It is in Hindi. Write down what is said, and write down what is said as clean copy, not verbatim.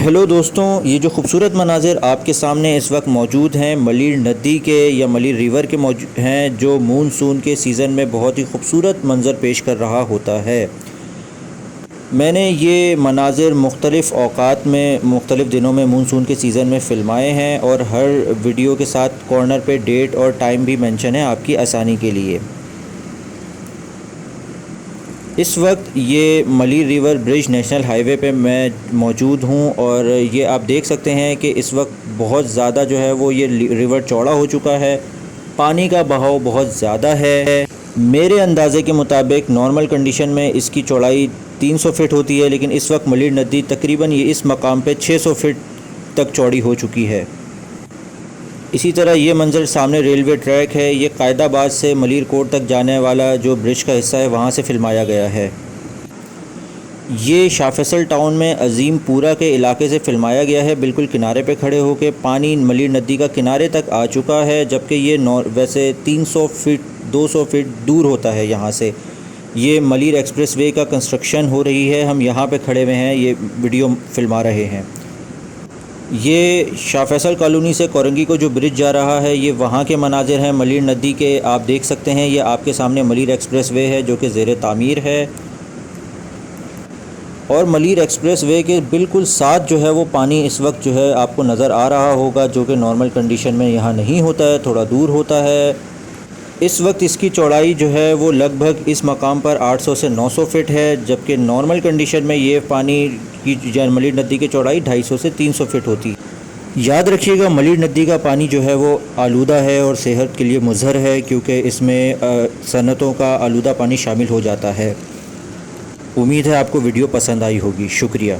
हेलो दोस्तों, ये जो खूबसूरत मनाज़िर आपके सामने इस वक्त मौजूद हैं मलिर नदी के या मलिर रिवर के मौजूद हैं, जो मानसून के सीज़न में बहुत ही खूबसूरत मंज़र पेश कर रहा होता है। मैंने ये मनाज़िर मुख्तलिफ़ औक़ात में मुख्तलिफ़ दिनों में मानसून के सीज़न में फ़िल्माए हैं और हर वीडियो के साथ कॉर्नर पे डेट और टाइम भी मेंशन है आपकी आसानी के लिए। इस वक्त ये Malir river bridge national highway पे मैं मौजूद हूँ और ये आप देख सकते हैं कि इस वक्त बहुत ज़्यादा जो है वो ये रिवर चौड़ा हो चुका है, पानी का बहाव बहुत ज़्यादा है। मेरे अंदाज़े के मुताबिक नॉर्मल कंडीशन में इसकी चौड़ाई 300 फ़ीट होती है, लेकिन इस वक्त मलिर नदी तकरीबन ये इस मकाम पे 600 फ़ीट तक चौड़ी हो चुकी है। इसी तरह ये मंज़र सामने रेलवे ट्रैक है, ये कायदाबाद से मलिर कोट तक जाने वाला जो ब्रिज का हिस्सा है वहाँ से फ़िल्माया गया है। ये शाह फैसल टाउन में अज़ीमपुरा के इलाके से फ़िल्माया गया है। बिल्कुल किनारे पे खड़े होकर पानी मलिर नदी का किनारे तक आ चुका है, जबकि ये वैसे 300 फ़ीट 200 फ़ीट दूर होता है यहाँ से। ये मलिर एक्सप्रेस वे का कंस्ट्रक्शन हो रही है, हम यहाँ पे खड़े हुए हैं, ये वीडियो फ़िल्मा रहे हैं। ये शाह फैसल कॉलोनी से कोरंगी को जो ब्रिज जा रहा है, ये वहाँ के मनाज़िर हैं मलिर नदी के। आप देख सकते हैं ये आपके सामने मलिर एक्सप्रेस वे है जो कि ज़ेर तामीर है, और मलिर एक्सप्रेस वे के बिल्कुल साथ जो है वो पानी इस वक्त जो है आपको नज़र आ रहा होगा, जो कि नॉर्मल कंडीशन में यहाँ नहीं होता है, थोड़ा दूर होता है। इस वक्त इसकी चौड़ाई जो है वो लगभग इस मकाम पर 800 से 900 फ़ीट है, जबकि नॉर्मल कंडीशन में ये पानी की मलिर नदी की चौड़ाई 250 से 300 फ़ीट होती है। याद रखिएगा मलिर नदी का पानी जो है वो आलूदा है और सेहत के लिए मुज़र है, क्योंकि इसमें सनतों का आलूदा पानी शामिल हो जाता है। उम्मीद है आपको वीडियो पसंद आई होगी। शुक्रिया।